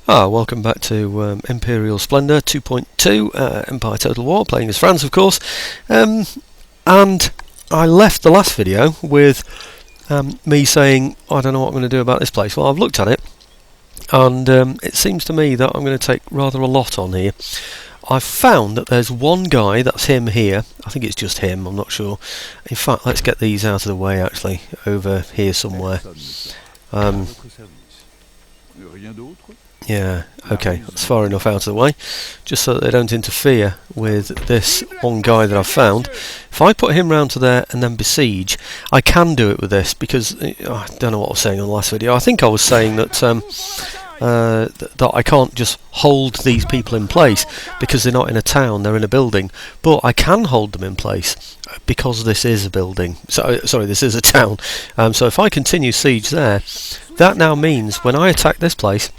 Welcome back to Imperial Splendour 2.2, Empire Total War, playing as France, of course. And I left the last video with me saying, I don't know what I'm going to do about this place. Well, I've looked at it, and it seems to me that I'm going to take rather a lot on here. I've found that there's one guy, that's him here. I think it's just him, I'm not sure. In fact, let's get these out of the way, actually, over here somewhere. Yeah, okay, that's far enough out of the way, just so that they don't interfere with this one guy that I've found. If I put him round to there and then besiege, I can do it with this, because I don't know what I was saying on the last video. I think I was saying that that I can't just hold these people in place because they're not in a town, they're in a building, but I can hold them in place because this is a building. Sorry, this is a town. So if I continue siege there, that now means when I attack this place,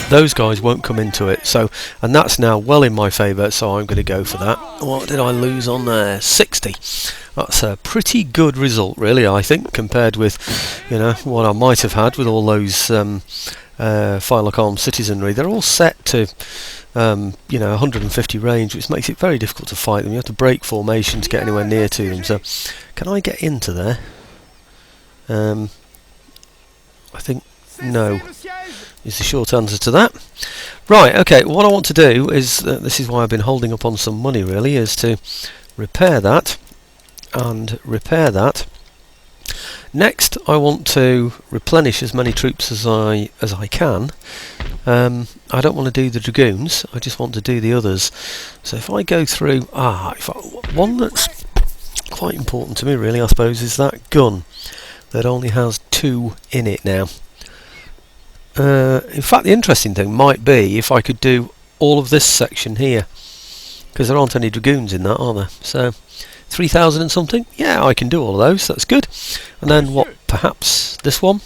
those guys won't come into it. So, and that's now well in my favour, so I'm going to go for that. What did I lose on there? 60. That's a pretty good result, really, I think, compared with, you know, what I might have had with all those Phylacom citizenry. They're all set to you know, 150 range, which makes it very difficult to fight them. You have to break formation to get anywhere near to them. So can I get into there? I think no is the short answer to that. Right, okay, what I want to do is, this is why I've been holding up on some money really, is to repair that and repair that. Next, I want to replenish as many troops as I can. I don't want to do the dragoons, I just want to do the others. So if I go through, one that's quite important to me really, I suppose, is that gun that only has 2 in it now. In fact, the interesting thing might be if I could do all of this section here, because there aren't any dragoons in that, are there? So 3,000 and something, yeah, I can do all of those, that's good. And then what, perhaps this one,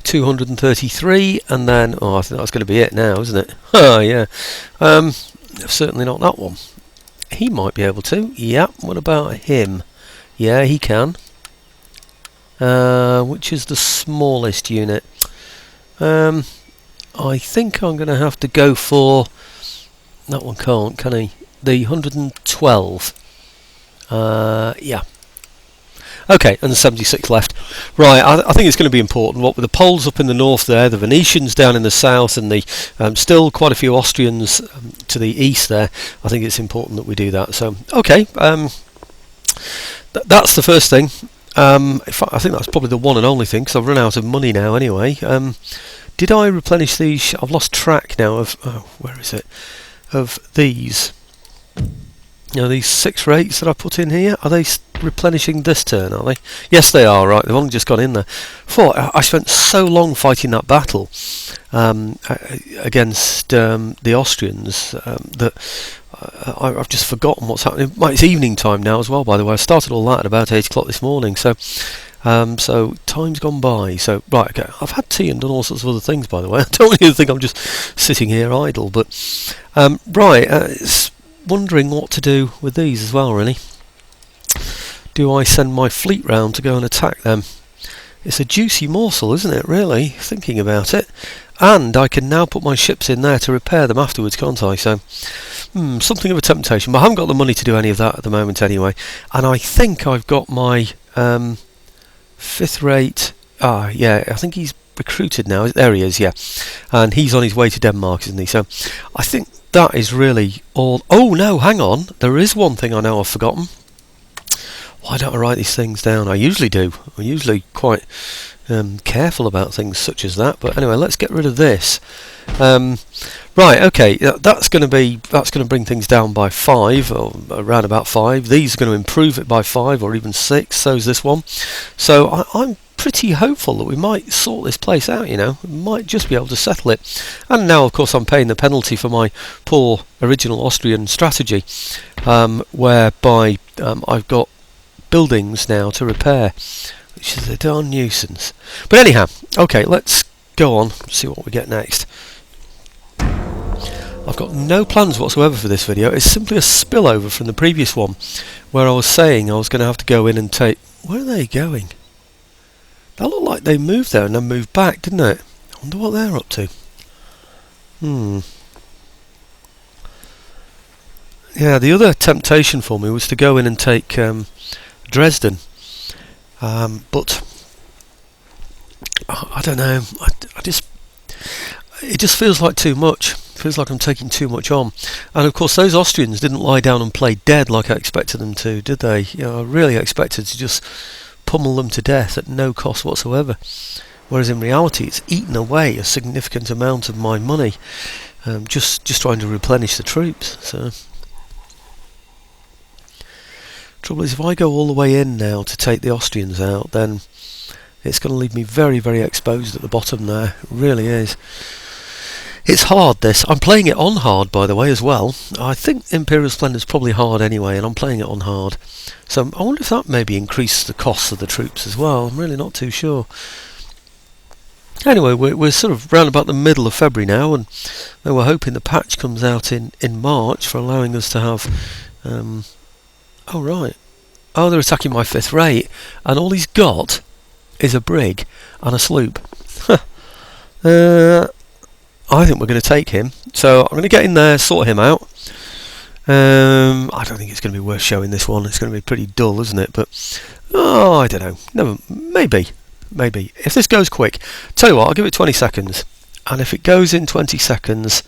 233, and then, I think that's going to be it now, isn't it? Oh yeah, certainly not that one. He might be able to, yeah. What about him? Yeah, he can. Which is the smallest unit? I think I'm going to have to go for, that one can't, can he? The 112. Yeah. Okay, and the 76 left. Right, I think it's going to be important. What with the Poles up in the north there, the Venetians down in the south, and the still quite a few Austrians to the east there, I think it's important that we do that. So, okay, that's the first thing. In fact, I think that's probably the one and only thing, because I've run out of money now anyway. Did I replenish these? I've lost track now of, where is it? Of these. You know, these 6 rates that I put in here, are they replenishing this turn, are they? Yes, they are, right, they've only just gone in there. I spent so long fighting that battle against the Austrians that I've just forgotten what's happening. It's evening time now as well, by the way. I started all that at about 8 o'clock this morning, so so time's gone by. So, right, okay, I've had tea and done all sorts of other things, by the way. I don't really think I'm just sitting here idle, but right, it's wondering what to do with these as well, really. Do I send my fleet round to go and attack them? It's a juicy morsel, isn't it, really, thinking about it? And I can now put my ships in there to repair them afterwards, can't I? So, something of a temptation, but I haven't got the money to do any of that at the moment anyway. And I think I've got my 5th rate. Yeah, I think he's recruited now. There he is, yeah. And he's on his way to Denmark, isn't he? So, I think that is really all. Oh no, hang on. There is one thing I know I've forgotten. Why don't I write these things down? I usually do. I'm usually quite careful about things such as that. But anyway, let's get rid of this. Right, okay. That's going to bring things down by 5, or around about 5. These are going to improve it by 5 or even 6. So's this one. So I'm pretty hopeful that we might sort this place out, you know. We might just be able to settle it. And now, of course, I'm paying the penalty for my poor original Austrian strategy, whereby I've got buildings now to repair, which is a darn nuisance. But anyhow, okay, let's go on, see what we get next. I've got no plans whatsoever for this video. It's simply a spillover from the previous one, where I was saying I was going to have to go in and take... Where are they going? That looked like they moved there and then moved back, didn't it? Wonder what they're up to. Yeah, the other temptation for me was to go in and take Dresden, but I don't know. It just feels like too much. Feels like I'm taking too much on. And of course, those Austrians didn't lie down and play dead like I expected them to, did they? You know, I really expected to just pummel them to death at no cost whatsoever. Whereas in reality, it's eaten away a significant amount of my money, just trying to replenish the troops. So, trouble is, if I go all the way in now to take the Austrians out, then it's going to leave me very, very exposed at the bottom there. It really is. It's hard, this. I'm playing it on hard, by the way, as well. I think Imperial Splendour is probably hard anyway, and I'm playing it on hard. So I wonder if that maybe increases the costs of the troops as well. I'm really not too sure. Anyway, we're sort of round about the middle of February now, and we're hoping the patch comes out in March for allowing us to have... oh, right. Oh, they're attacking my 5th rate, and all he's got is a brig and a sloop. I think we're going to take him, so I'm going to get in there, sort him out. I don't think it's going to be worth showing this one. It's going to be pretty dull, isn't it? But I don't know. No, maybe. If this goes quick, tell you what, I'll give it 20 seconds, and if it goes in 20 seconds,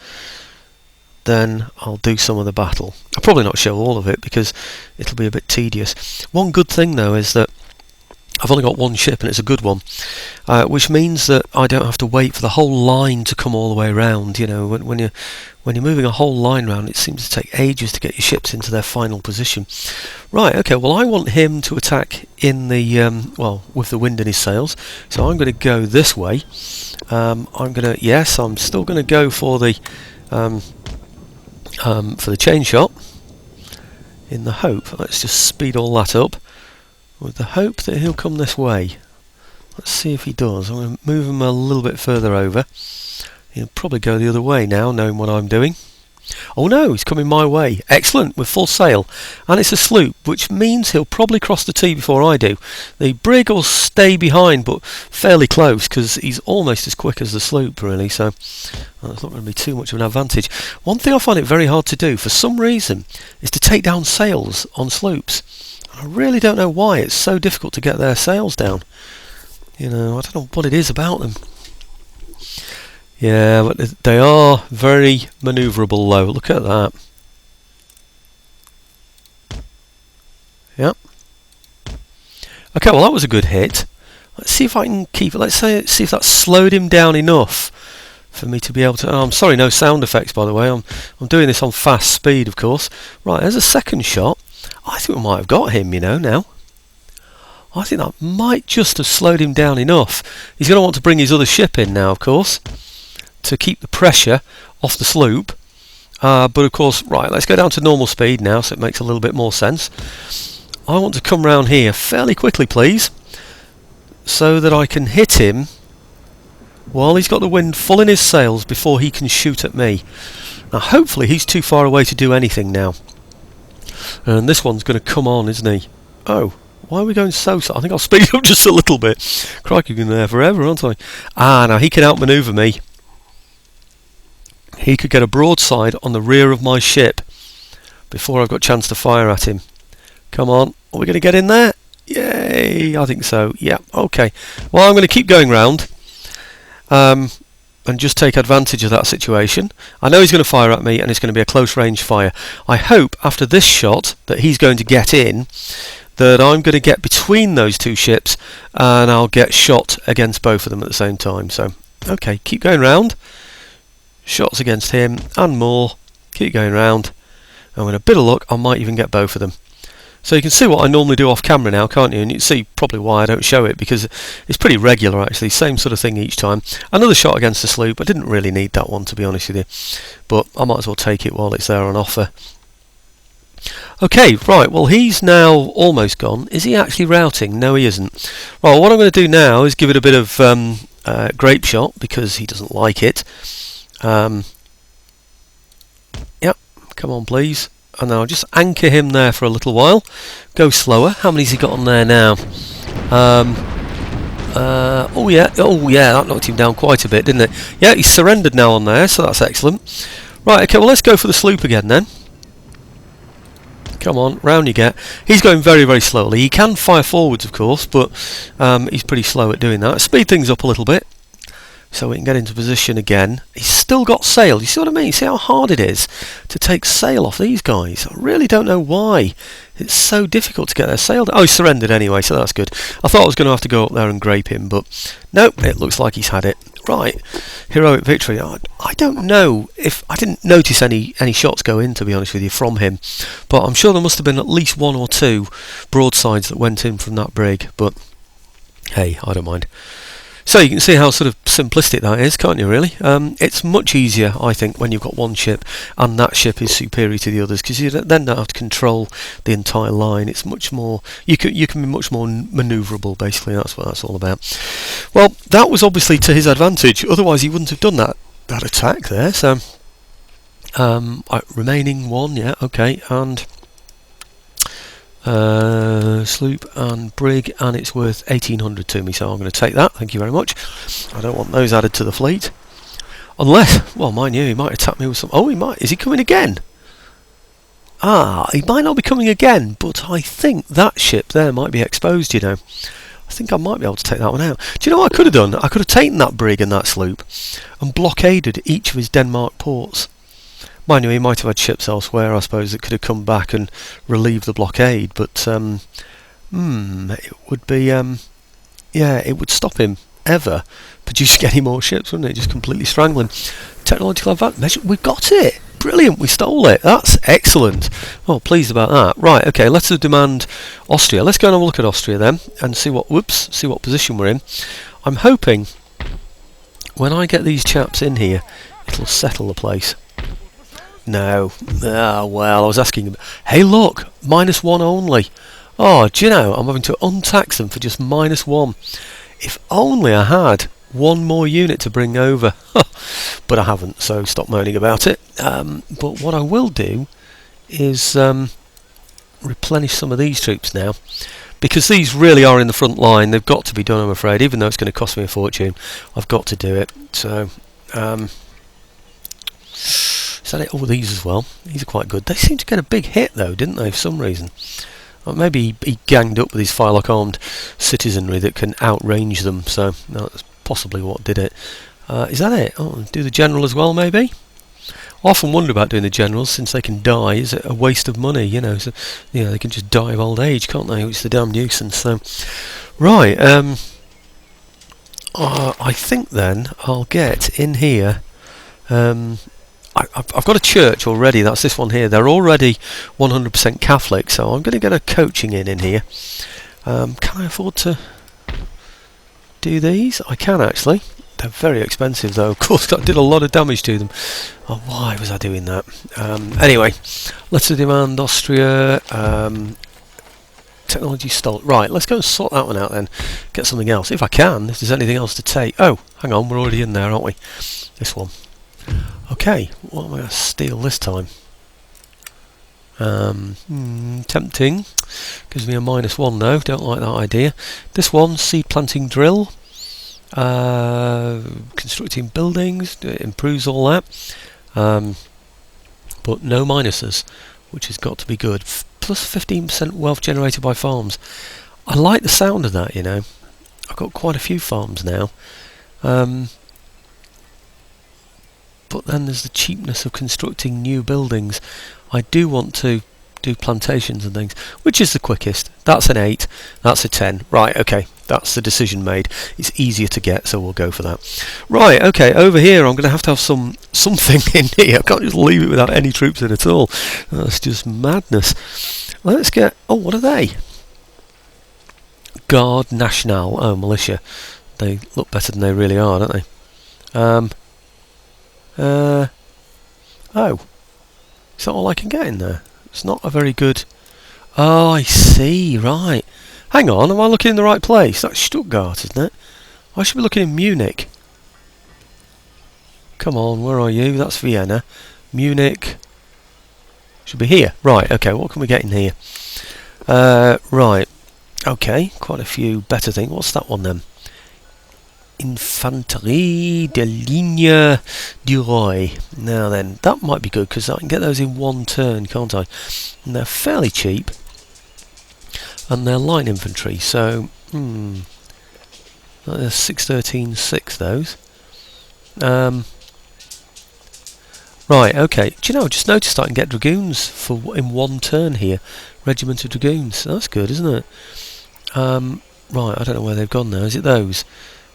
then I'll do some of the battle. I'll probably not show all of it because it'll be a bit tedious. One good thing though is that I've only got one ship and it's a good one, which means that I don't have to wait for the whole line to come all the way around. You know, when you're moving a whole line round, it seems to take ages to get your ships into their final position. Right, okay, well I want him to attack in the, with the wind in his sails, so I'm going to go this way. I'm still going to go for the chain shot, in the hope, let's just speed all that up, with the hope that he'll come this way. Let's see if he does. I'm going to move him a little bit further over. He'll probably go the other way now, knowing what I'm doing. Oh no, he's coming my way. Excellent, with full sail. And it's a sloop, which means he'll probably cross the T before I do. The brig will stay behind, but fairly close, because he's almost as quick as the sloop, really, so that's not going to be too much of an advantage. One thing I find it very hard to do, for some reason, is to take down sails on sloops. I really don't know why it's so difficult to get their sails down. You know, I don't know what it is about them. Yeah, but they are very manoeuvrable though. Look at that. Yep. Okay, well that was a good hit. Let's see if I can keep it. See if that slowed him down enough for me to be able to... Oh, I'm sorry, no sound effects by the way. I'm doing this on fast speed, of course. Right, there's a second shot. I think we might have got him, you know, now. I think that might just have slowed him down enough. He's going to want to bring his other ship in now, of course, to keep the pressure off the sloop. But of course, right, let's go down to normal speed now, so it makes a little bit more sense. I want to come round here fairly quickly, please, so that I can hit him while he's got the wind full in his sails before he can shoot at me. Now, hopefully he's too far away to do anything now. And this one's going to come on, isn't he? Oh, why are we going so slow? I think I'll speed up just a little bit. Crikey, I'm going there forever, aren't I? Now he can outmaneuver me. He could get a broadside on the rear of my ship before I've got a chance to fire at him. Come on, are we going to get in there? Yay, I think so. Yeah, okay. Well, I'm going to keep going round and just take advantage of that situation. I know he's going to fire at me and it's going to be a close range fire. I hope after this shot that he's going to get in, that I'm going to get between those two ships and I'll get shot against both of them at the same time. So, okay, keep going round. Shots against him and more. Keep going round. And with a bit of luck, I might even get both of them. So you can see what I normally do off camera now, can't you? And you can see probably why I don't show it, because it's pretty regular actually, same sort of thing each time. Another shot against the sloop. I didn't really need that one, to be honest with you, but I might as well take it while it's there on offer. Okay, right, well he's now almost gone. Is he actually routing? No, he isn't. Well, what I'm going to do now is give it a bit of grape shot, because he doesn't like it. Yep, come on please. And then I'll just anchor him there for a little while. Go slower. How many's he got on there now? Oh yeah, that knocked him down quite a bit, didn't it? Yeah, he's surrendered now on there, so that's excellent. Right, okay, well let's go for the sloop again then. Come on, round you get. He's going very, very slowly. He can fire forwards, of course, but he's pretty slow at doing that. Speed things up a little bit, so we can get into position again. He's still got sail. You see what I mean? See how hard it is to take sail off these guys? I really don't know why. It's so difficult to get their sail. Oh, he surrendered anyway, so that's good. I thought I was going to have to go up there and grape him, but no, it looks like he's had it. Right, heroic victory. I don't know if I didn't notice any shots go in, to be honest with you, from him, but I'm sure there must have been at least one or two broadsides that went in from that brig. But hey, I don't mind. So you can see how sort of simplistic that is, can't you, really? It's much easier, I think, when you've got one ship and that ship is superior to the others, because you then don't have to control the entire line. It's much more, you can be much more manoeuvrable, basically. That's what that's all about. Well, that was obviously to his advantage, otherwise he wouldn't have done that attack there. So remaining one, yeah, okay, and sloop and brig, and it's worth 1800 to me, so I'm going to take that, thank you very much. I don't want those added to the fleet, unless, well, mind you, he might attack me with some. Oh, he might. Is he coming again? He might not be coming again, but I think that ship there might be exposed, you know. I think I might be able to take that one out. Do you know what I could have done? I could have taken that brig and that sloop and blockaded each of his Denmark ports. Mind you, he might have had ships elsewhere, I suppose, that could have come back and relieved the blockade, but it would be, yeah, it would stop him ever producing any more ships, wouldn't it? Just completely strangling. Technological advantage, we've got it! Brilliant, we stole it. That's excellent. Oh, pleased about that. Right, okay, let's demand Austria. Let's go and have a look at Austria then and see what position we're in. I'm hoping when I get these chaps in here, it'll settle the place. No. Well, I was asking him. Hey, look, -1 only. Oh, do you know, I'm having to untax them for just -1. If only I had one more unit to bring over. But I haven't, so stop moaning about it. But what I will do is replenish some of these troops now, because these really are in the front line. They've got to be done, I'm afraid, even though it's going to cost me a fortune. I've got to do it. So is that it? Oh, these as well. These are quite good. They seem to get a big hit though, didn't they, for some reason? Or maybe he ganged up with his firelock armed citizenry that can outrange them, so that's possibly what did it. Is that it? Oh, do the general as well, maybe? I often wonder about doing the generals, since they can die. Is it a waste of money, you know? So, you know, they can just die of old age, can't they? Which is the damn nuisance. So, right. I think then I'll get in here. I've got a church already. That's this one here. They're already 100% Catholic, so I'm going to get a coaching in here. Can I afford to do these? I can actually. They're very expensive though. Of course, I did a lot of damage to them. Oh, why was I doing that? Anyway, let's demand Austria. Technology stole. Right, let's go and sort that one out then. Get something else. If I can, if there's anything else to take. Oh, hang on, we're already in there, aren't we? This one. Okay, what am I going to steal this time? Tempting. Gives me a -1 though, don't like that idea. This one, seed planting drill. Constructing buildings, it improves all that. But no minuses, which has got to be good. Plus 15% wealth generated by farms. I like the sound of that, you know. I've got quite a few farms now. But then there's the cheapness of constructing new buildings. I do want to do plantations and things. Which is the quickest? That's an 8. That's a 10. Right, okay. That's the decision made. It's easier to get, so we'll go for that. Right, okay. Over here, I'm going to have something in here. I can't just leave it without any troops in at all. That's just madness. Let's get... Oh, what are they? Guard National. Oh, militia. They look better than they really are, don't they? Oh, is that all I can get in there? It's not a very good... Oh, I see, right. Hang on, am I looking in the right place? That's Stuttgart, isn't it? I should be looking in Munich. Come on, where are you? That's Vienna. Munich should be here. Right, okay, what can we get in here? Right, okay, quite a few better things. What's that one then? Infanterie de Ligne du Roi. Now then, that might be good because I can get those in one turn, can't I? And they're fairly cheap, and they're light infantry, so that's 613-6 those. Right, okay. Do you know, I just noticed I can get dragoons in one turn here. Regiment of dragoons. That's good, isn't it? Right, I don't know where they've gone now. Is it those?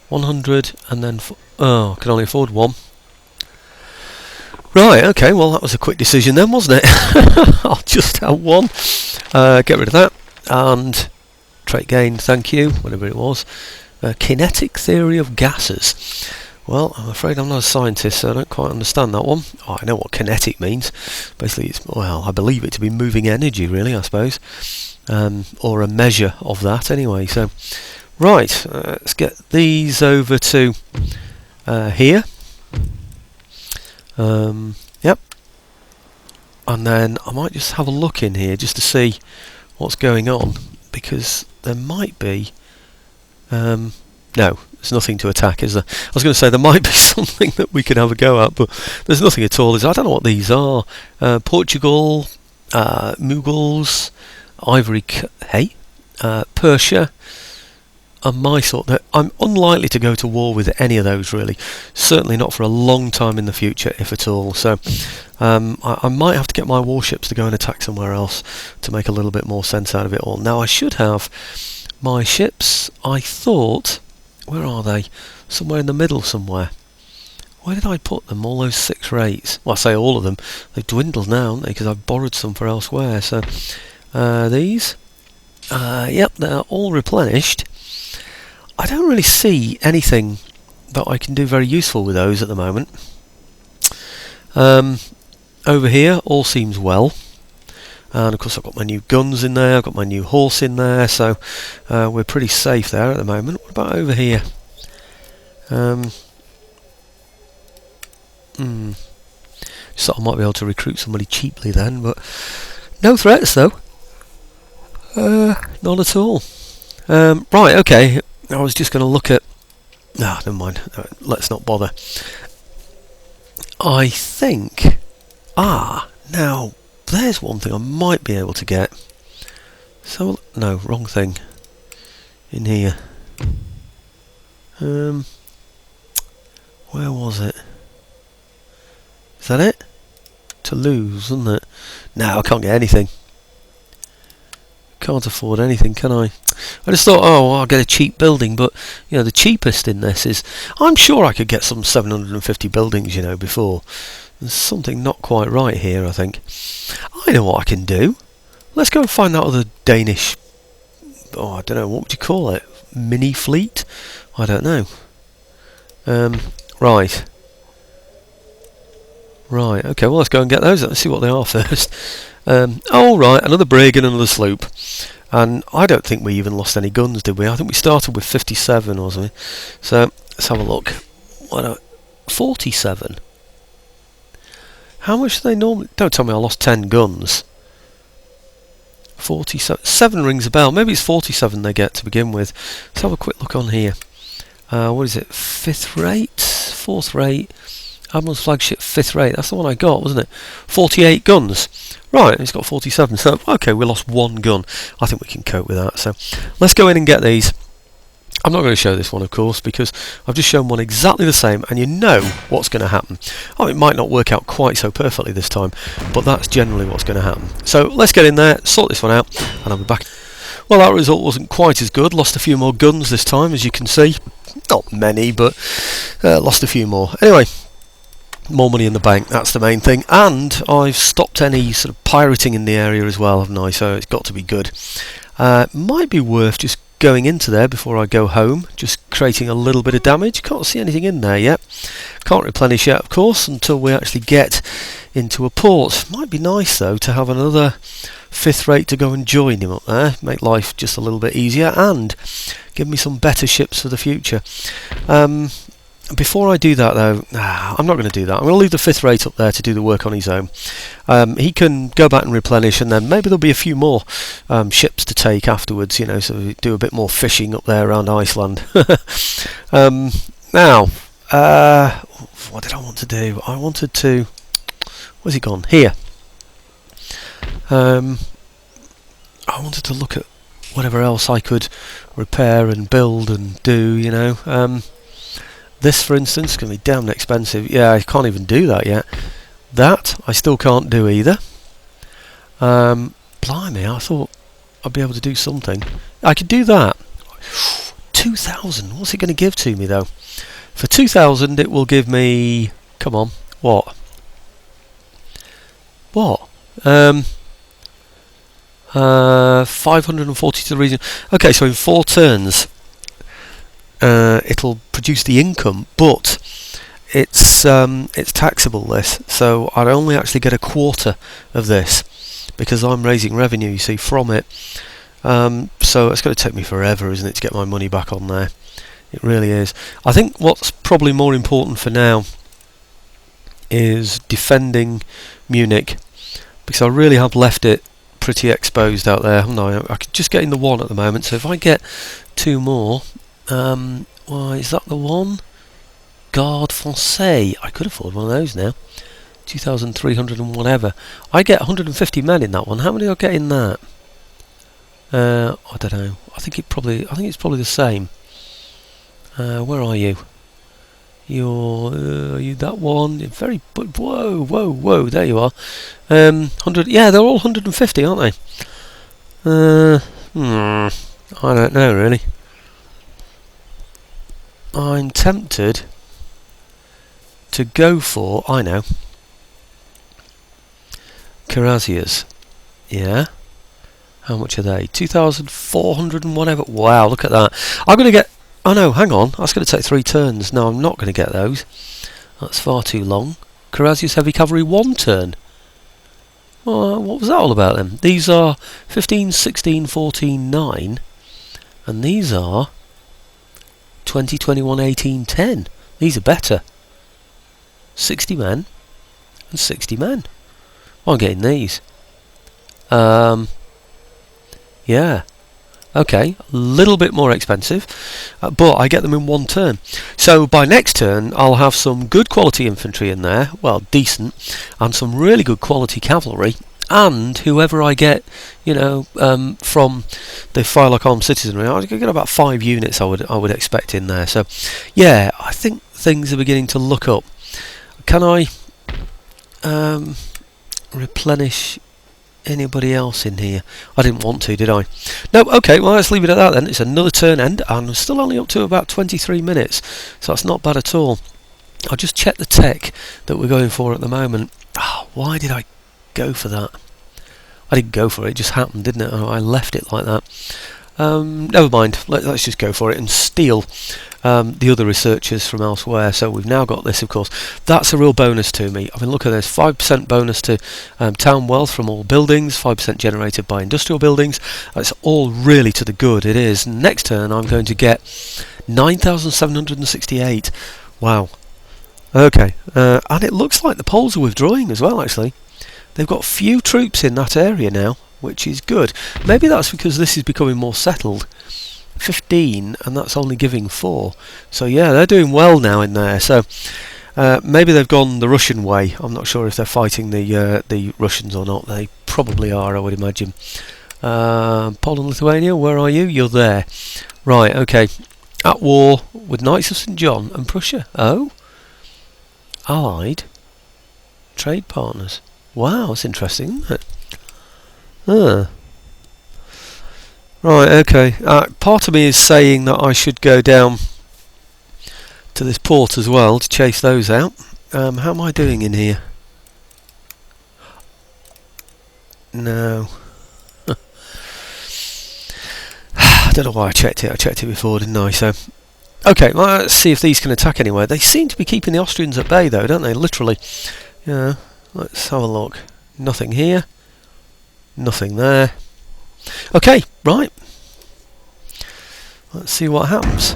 100 and then... oh, I can only afford one. Right, okay, well that was a quick decision then, wasn't it? I'll just have one. Get rid of that. And trait gain, thank you, whatever it was. Kinetic theory of gases. Well, I'm afraid I'm not a scientist, so I don't quite understand that one. Oh, I know what kinetic means. Basically, it's, well, I believe it to be moving energy, really, I suppose. Or a measure of that, anyway. So, right, let's get these over to here. Yep. And then I might just have a look in here just to see what's going on, because there might be... no, there's nothing to attack, is there? I was going to say there might be something that we could have a go at, but there's nothing at all. I don't know what these are. Portugal, Mughals, Persia, and Mysore. I'm unlikely to go to war with any of those, really. Certainly not for a long time in the future, if at all. So I might have to get my warships to go and attack somewhere else to make a little bit more sense out of it all. Now, I should have my ships, I thought... where are they? Somewhere in the middle somewhere. Where did I put them? All those 6 rates. Well, I say all of them. They've dwindled now, haven't they? Because I've borrowed some for elsewhere. So, these. Yep, they're all replenished. I don't really see anything that I can do very useful with those at the moment. Over here, all seems well. And of course I've got my new guns in there, I've got my new horse in there, so we're pretty safe there at the moment. What about over here? Just thought I might be able to recruit somebody cheaply then, but no threats though. None at all. Right, okay, I was just going to look at... never mind, let's not bother. I think... now... there's one thing I might be able to get. So, no, wrong thing. In here. Where was it? Is that it? Toulouse, isn't it? No, I can't get anything. Can't afford anything, can I? I just thought, oh, I'll get a cheap building, but, you know, the cheapest in this is... I'm sure I could get some 750 buildings, you know, before. There's something not quite right here, I think. I know what I can do. Let's go and find that other Danish... oh, I don't know, what would you call it? Mini fleet? I don't know. Right. Right, okay, well let's go and get those. Let's see what they are first. Oh, right, another brig and another sloop. And I don't think we even lost any guns, did we? I think we started with 57 or something. So, let's have a look. 47? How much do they normally... don't tell me I lost 10 guns. 47... 7 rings a bell. Maybe it's 47 they get to begin with. Let's have a quick look on here. What is it? 5th rate? 4th rate? Admiral's flagship 5th rate. That's the one I got, wasn't it? 48 guns. Right, it's got 47. So, okay, we lost 1 gun. I think we can cope with that. So, let's go in and get these. I'm not going to show this one, of course, because I've just shown one exactly the same, and you know what's going to happen. Oh, it might not work out quite so perfectly this time, but that's generally what's going to happen. So let's get in there, sort this one out, and I'll be back. Well, that result wasn't quite as good. Lost a few more guns this time, as you can see. Not many, but lost a few more. Anyway, more money in the bank, that's the main thing. And I've stopped any sort of pirating in the area as well, haven't I? So it's got to be good. Might be worth just going into there before I go home, just creating a little bit of damage. Can't see anything in there yet. Can't replenish yet, of course, until we actually get into a port. Might be nice though to have another 5th rate to go and join him up there, make life just a little bit easier and give me some better ships for the future. before I do that though, I'm not going to do that. I'm going to leave the 5th rate up there to do the work on his own. He can go back and replenish, and then maybe there'll be a few more ships to take afterwards, you know, so we do a bit more fishing up there around Iceland. Now, what did I want to do? I wanted to... Where's he gone? Here. I wanted to look at whatever else I could repair and build and do, you know. This, for instance, is going to be damn expensive. Yeah, I can't even do that yet. That, I still can't do either. Blimey, I thought I'd be able to do something. I could do that. 2,000. What's it going to give to me, though? For 2,000, it will give me... Come on. What? What? 540 to the region. Okay, so in 4 turns, it'll produce the income, but it's taxable, this, so I'd only actually get a quarter of this because I'm raising revenue, you see, from it. So it's going to take me forever, isn't it, to get my money back on there. It really is. I think what's probably more important for now is defending Munich, because I really have left it pretty exposed out there, haven't I? I could just get in the 1 at the moment, so if I get 2 more, why is that the one? Garde Français. I could afford one of those now. 2,300 and whatever. I get 150 men in that one. How many do I get in that? I don't know. I think it's probably the same. Where are you? Are you that one? You're very. Whoa! There you are. 100. Yeah, they're all 150, aren't they? I don't know really. I'm tempted to go for, I know, Carazias. Yeah. How much are they? 2,400 and whatever. Wow, look at that. I'm going to get... Oh no, hang on. That's going to take 3 turns. No, I'm not going to get those. That's far too long. Carazias Heavy Cavalry 1 turn. Well, what was that all about then? These are 15, 16, 14, 9. And these are 20, 21, 18, 10. These are better. 60 men and 60 men. Well, I'm getting these. Yeah. Okay, a little bit more expensive, but I get them in 1 turn. So by next turn, I'll have some good quality infantry in there, well, decent, and some really good quality cavalry, and whoever I get, you know, from the Phylock Armed Citizenry, I get about 5 units I would expect in there. So, yeah, I think things are beginning to look up. Can I replenish anybody else in here? I didn't want to, did I? No, okay, well let's leave it at that then. It's another turn end, and I'm still only up to about 23 minutes, so that's not bad at all. I'll just check the tech that we're going for at the moment. Why did I go for that? I didn't go for it, it just happened, didn't it? I left it like that. Never mind, let's just go for it and steal the other researchers from elsewhere. So we've now got this, of course. That's a real bonus to me. I mean, look at this, 5% bonus to town wealth from all buildings, 5% generated by industrial buildings. It's all really to the good, it is. Next turn I'm going to get 9,768. Wow. Okay, and it looks like the Poles are withdrawing as well, actually. They've got few troops in that area now, which is good. Maybe that's because this is becoming more settled. 15, and that's only giving 4. So yeah, they're doing well now in there. So maybe they've gone the Russian way. I'm not sure if they're fighting the Russians or not. They probably are, I would imagine. Poland, Lithuania, where are you? You're there. Right, okay. At war with Knights of St. John and Prussia. Oh? Allied trade partners. Wow, that's interesting, isn't it? Right, okay. Part of me is saying that I should go down to this port as well to chase those out. How am I doing in here? No. I don't know why I checked it. I checked it before, didn't I? So, okay, well, let's see if these can attack anywhere. They seem to be keeping the Austrians at bay, though, don't they? Literally. Yeah. Let's have a look. Nothing here. Nothing there. Okay, right. Let's see what happens.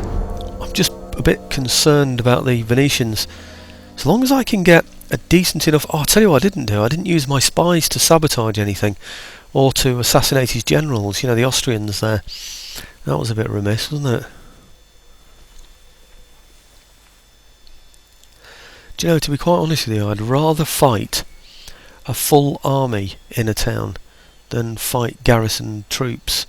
a bit concerned about the Venetians. As long as I can get a decent enough... Oh, I'll tell you what I didn't do. I didn't use my spies to sabotage anything or to assassinate his generals, you know, the Austrians there. That was a bit remiss, wasn't it? Do you know, to be quite honest with you, I'd rather fight a full army in a town than fight garrison troops,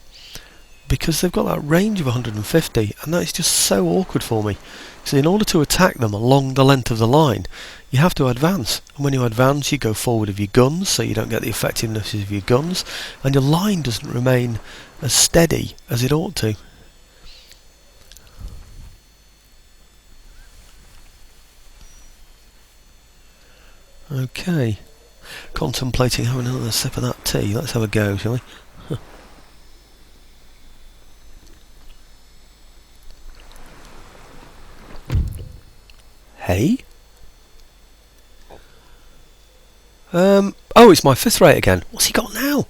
because they've got that range of 150, and that is just so awkward for me. So in order to attack them along the length of the line, you have to advance, and when you advance you go forward with your guns, so you don't get the effectiveness of your guns, and your line doesn't remain as steady as it ought to. Okay, contemplating having another sip of that tea. Let's have a go, shall we? Hey? Oh, it's my 5th rate again. What's he got now?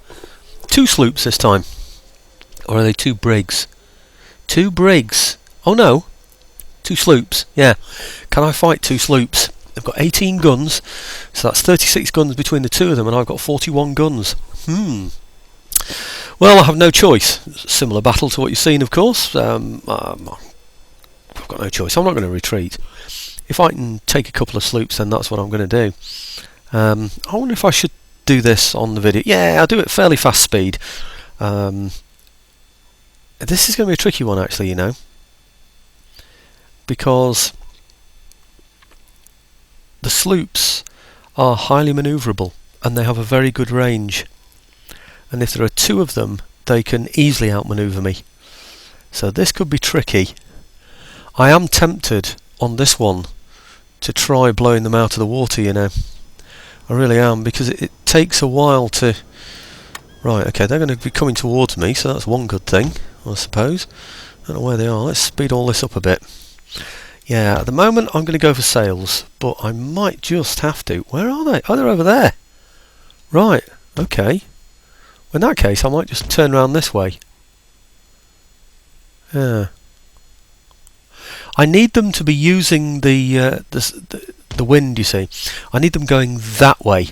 2 sloops this time. Or are they 2 brigs? 2 brigs. Oh no. 2 sloops. Yeah. Can I fight 2 sloops? They've got 18 guns. So that's 36 guns between the 2 of them, and I've got 41 guns. Well, I have no choice. Similar battle to what you've seen, of course. I've got no choice. I'm not going to retreat. If I can take a couple of sloops, then that's what I'm going to do. I wonder if I should do this on the video. Yeah, I'll do it fairly fast speed. This is going to be a tricky one, actually, you know, because the sloops are highly manoeuvrable and they have a very good range, and if there are 2 of them they can easily outmanoeuvre me, so this could be tricky. I am tempted on this one to try blowing them out of the water, you know. I really am, because it takes a while to... Right, okay, they're going to be coming towards me, so that's one good thing, I suppose. I don't know where they are. Let's speed all this up a bit. Yeah, at the moment I'm going to go for sails, but I might just have to... Where are they? Oh, they're over there. Right, okay. In that case, I might just turn around this way. Yeah. I need them to be using the wind, you see. I need them going that way,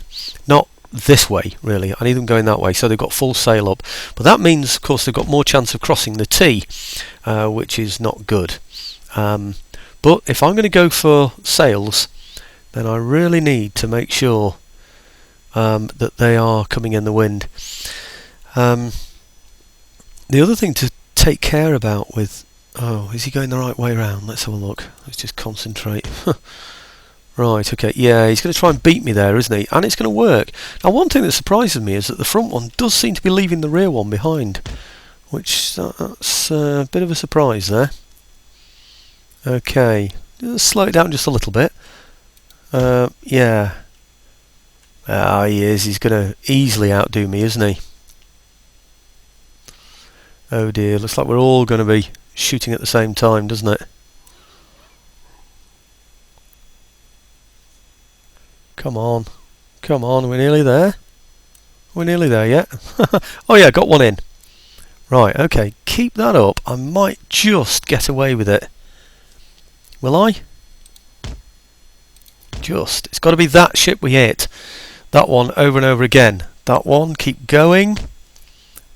not this way, really. I need them going that way, so they've got full sail up. But that means, of course, they've got more chance of crossing the T, which is not good. But if I'm going to go for sails, then I really need to make sure that they are coming in the wind. The other thing to take care about with... Oh, is he going the right way round? Let's have a look. Let's just concentrate. Right, okay, yeah, he's going to try and beat me there, isn't he? And it's going to work. Now, one thing that surprises me is that the front one does seem to be leaving the rear one behind, which that's a bit of a surprise there. Okay, let's slow it down just a little bit. Yeah. Ah, he is. He's going to easily outdo me, isn't he? Oh dear, looks like we're all going to be shooting at the same time, doesn't it? Come on, come on, we're nearly there. We're nearly there yet. Oh yeah, got one in. Right, okay, keep that up. I might just get away with it. Will I? Just. It's got to be that ship we hit. That one over and over again. That one, keep going.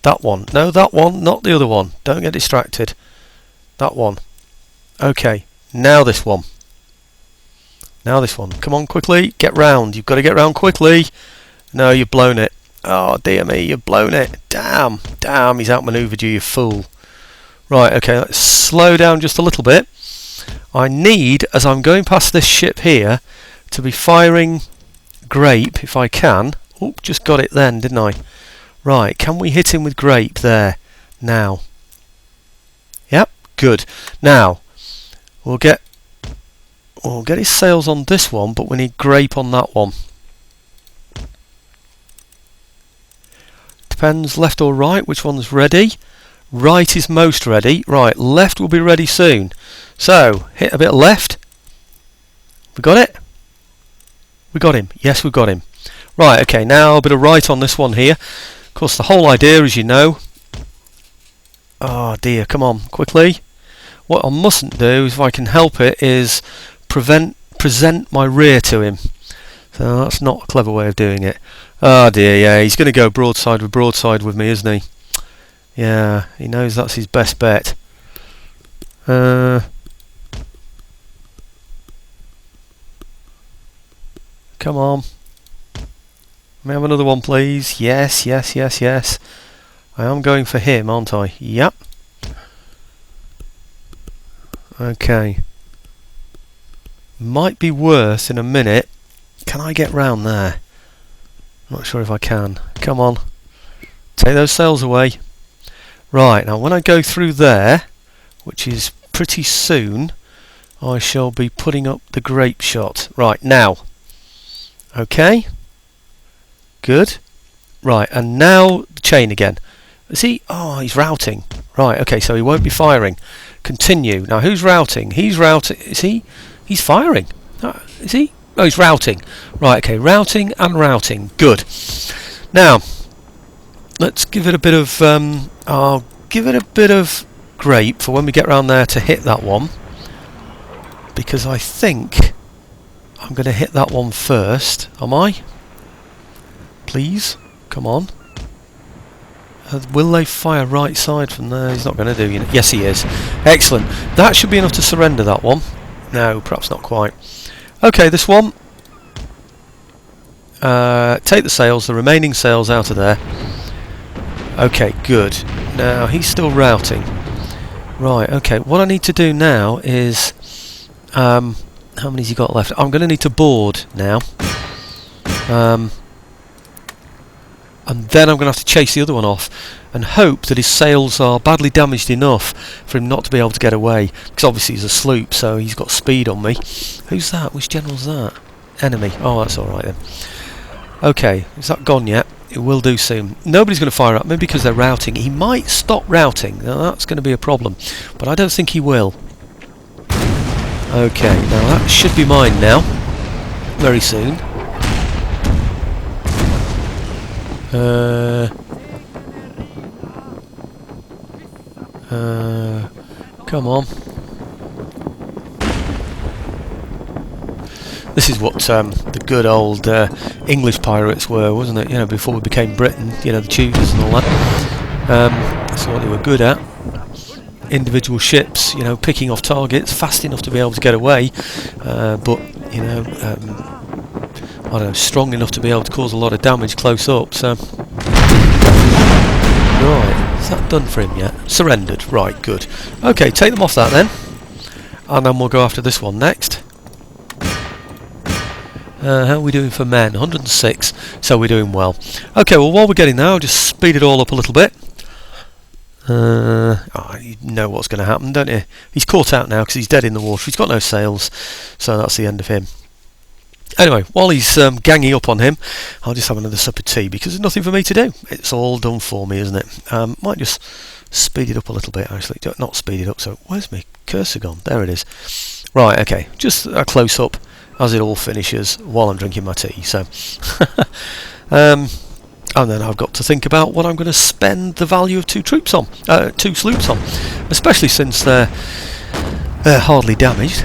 That one. No, that one, not the other one. Don't get distracted. That one. Okay, now this one. Now this one. Come on, quickly. Get round. You've got to get round quickly. No, you've blown it. Oh, dear me, you've blown it. Damn. Damn, he's outmanoeuvred you, you fool. Right, okay, let's slow down just a little bit. I need, as I'm going past this ship here, to be firing grape, if I can. Oop, just got it then, didn't I? Right, can we hit him with grape there? Now. Yep, good. Now, we'll get his sails on this one, but we need grape on that one. Depends, left or right, which one's ready. Right is most ready. Right, left will be ready soon. So, hit a bit left. We got it? We got him. Yes, we got him. Right, okay, now a bit of right on this one here. Of course, the whole idea, as you know... Oh dear, come on, quickly. What I mustn't do, if I can help it, is present my rear to him. So that's not a clever way of doing it. Oh dear, yeah, he's going to go broadside with me, isn't he? Yeah, he knows that's his best bet. Come on. May I have another one, please? Yes, yes, yes, yes. I am going for him, aren't I? Yep. Okay. Might be worth in a minute. Can I get round there? Not sure if I can. Come on. Take those sails away. Right, now when I go through there, which is pretty soon, I shall be putting up the grape shot. Right, now. Okay. Good. Right, and now the chain again. Is he? Oh, he's routing. Right, okay, so he won't be firing. Continue. Now, who's routing? He's routing. Is he? He's firing. Is he? Oh, he's routing. Right, okay, routing and routing. Good. Now, let's give it a bit of... I'll give it a bit of grape for when we get round there to hit that one. Because I think I'm going to hit that one first. Am I? Please? Come on. Will they fire right side from there? He's not going to do, you know. Yes, he is. Excellent. That should be enough to surrender that one. No, perhaps not quite. Okay, this one. Take the sails, the remaining sails out of there. Okay, good. Now, he's still routing. Right, okay. What I need to do now is... how many's he got left? I'm going to need to board now. And then I'm going to have to chase the other one off and hope that his sails are badly damaged enough for him not to be able to get away, because obviously he's a sloop, so he's got speed on me. Who's that? Which general's that? Enemy. Oh, that's alright then. Okay, is that gone yet? It will do soon. Nobody's going to fire at me because they're routing. He might stop routing. Now that's going to be a problem, but I don't think he will. Okay, now that should be mine now. Very soon. Come on. This is what the good old English pirates were, wasn't it? You know, before we became Britain, you know, the Tudors and all that. That's what they were good at. Individual ships, you know, picking off targets fast enough to be able to get away, but, you know, I don't know, strong enough to be able to cause a lot of damage close up, so... Right, is that done for him yet? Surrendered, right, good. Okay, take them off that then. And then we'll go after this one next. How are we doing for men? 106, so we're doing well. Okay, well while we're getting there, I'll just speed it all up a little bit. You know what's going to happen, don't you? He's caught out now because he's dead in the water. He's got no sails, so that's the end of him. Anyway, while he's ganging up on him, I'll just have another sup of tea because there's nothing for me to do. It's all done for me, isn't it? Might just speed it up a little bit, actually. Not speed it up, so where's my cursor gone? There it is. Right, okay, just a close-up as it all finishes while I'm drinking my tea. So, and then I've got to think about what I'm going to spend the value of two sloops on, especially since they're hardly damaged.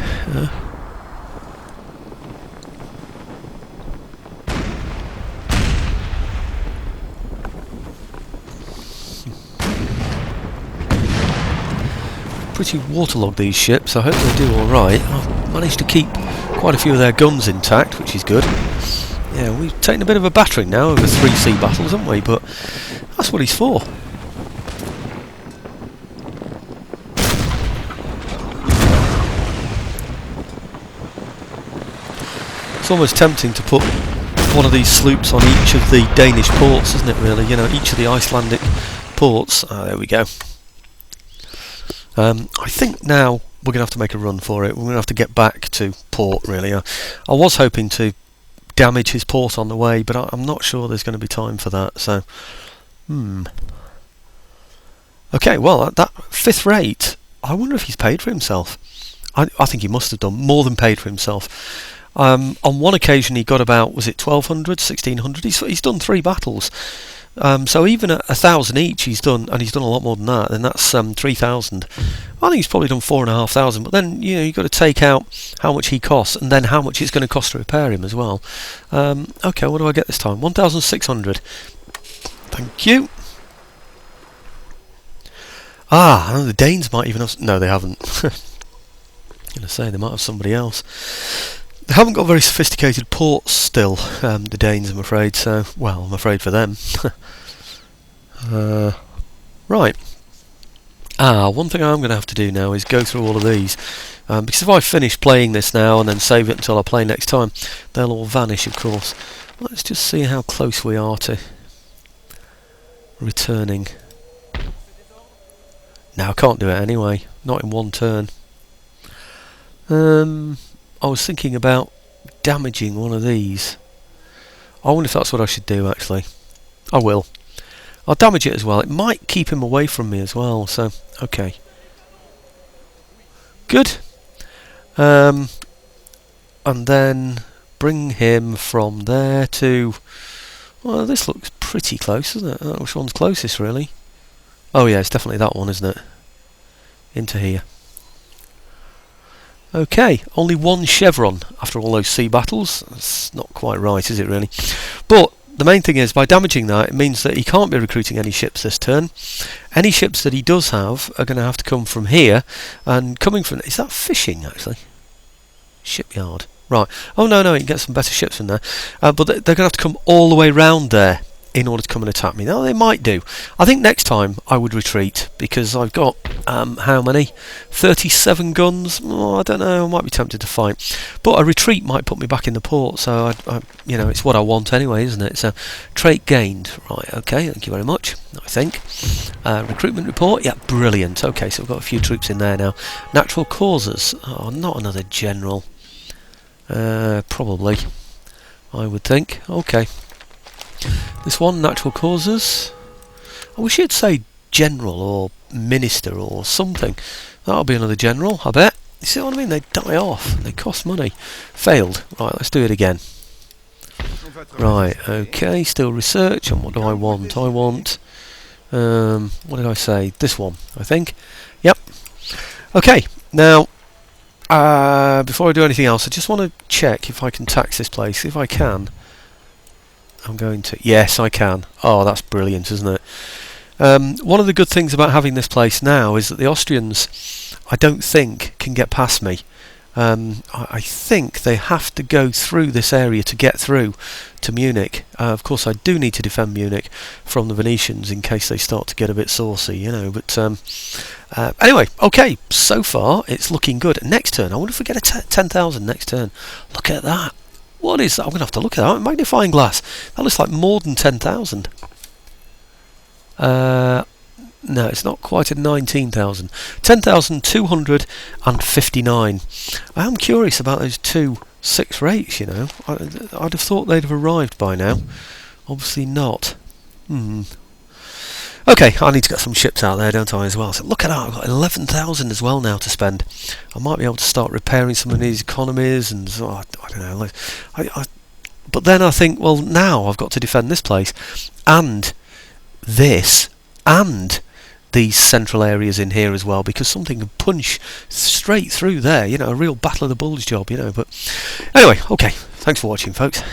Pretty waterlogged, these ships. I hope they do alright. I've managed to keep quite a few of their guns intact, which is good. Yeah, we've taken a bit of a battering now over 3 sea battles, haven't we? But that's what he's for. It's almost tempting to put one of these sloops on each of the Danish ports, isn't it, really? You know, each of the Icelandic ports. Ah, there we go. I think now we're going to have to make a run for it. We're going to have to get back to port, really. I was hoping to damage his port on the way, but I'm not sure there's going to be time for that. So, okay, well, at that 5th rate, I wonder if he's paid for himself. I think he must have done more than paid for himself. On one occasion he got about, was it 1200, 1600? He's done 3 battles. So even at 1,000 each, he's done, and he's done a lot more than that. Then that's 3,000. I think he's probably done 4,500. But then you've got to take out how much he costs, and then how much it's going to cost to repair him as well. Okay, what do I get this time? 1,600. Thank you. I know the Danes might even have. No, they haven't. I'm going to say they might have somebody else. They haven't got very sophisticated ports still, the Danes, I'm afraid. So, well, I'm afraid for them. Right. One thing I'm going to have to do now is go through all of these. Because if I finish playing this now and then save it until I play next time, they'll all vanish, of course. Let's just see how close we are to returning. No, I can't do it anyway. Not in one turn. I was thinking about damaging one of these. I wonder if that's what I should do, actually. I will. I'll damage it as well. It might keep him away from me as well, so, okay. Good. And then bring him from there to... Well, this looks pretty close, doesn't it? Which one's closest, really? Oh yeah, it's definitely that one, isn't it? Into here. Okay, only one chevron after all those sea battles. That's not quite right, is it really? But the main thing is, by damaging that, it means that he can't be recruiting any ships this turn. Any ships that he does have are going to have to come from here, and coming from... Is that fishing, actually? Shipyard. Right. Oh, no, you can get some better ships from there. But they're going to have to come all the way round there in order to come and attack me. Now, they might do. I think next time I would retreat, because I've got, how many? 37 guns? Oh, I don't know, I might be tempted to fight. But a retreat might put me back in the port, so, it's what I want anyway, isn't it? So, trait gained. Right, okay, thank you very much, I think. Recruitment report, yeah, brilliant. Okay, so we've got a few troops in there now. Natural causes. Oh, not another general. Probably, I would think. Okay. This one, natural causes. I wish you'd say general or minister or something. That'll be another general, I bet. You see what I mean? They die off. They cost money. Failed. Right, let's do it again. Right, okay, still research. And what do I want? I want... what did I say? This one, I think. Yep. Okay, now... before I do anything else, I just want to check if I can tax this place. If I can... I'm going to... Yes, I can. Oh, that's brilliant, isn't it? One of the good things about having this place now is that the Austrians, I don't think, can get past me. I think they have to go through this area to get through to Munich. Of course, I do need to defend Munich from the Venetians in case they start to get a bit saucy, But anyway, okay, so far it's looking good. Next turn, I wonder if we get a 10,000 next turn. Look at that. What is that? I'm going to have to look at that. Magnifying glass. That looks like more than 10,000. No, it's not quite at 19,000. 10,259. I am curious about those 2-6 rates, I'd have thought they'd have arrived by now. Obviously not. Okay, I need to get some ships out there, don't I, as well? So look at that, I've got 11,000 as well now to spend. I might be able to start repairing some of these economies and... I don't know. But then I think, well, now I've got to defend this place. And this. And these central areas in here as well, because something can punch straight through there. A real Battle of the Bulge job, But anyway, okay. Thanks for watching, folks.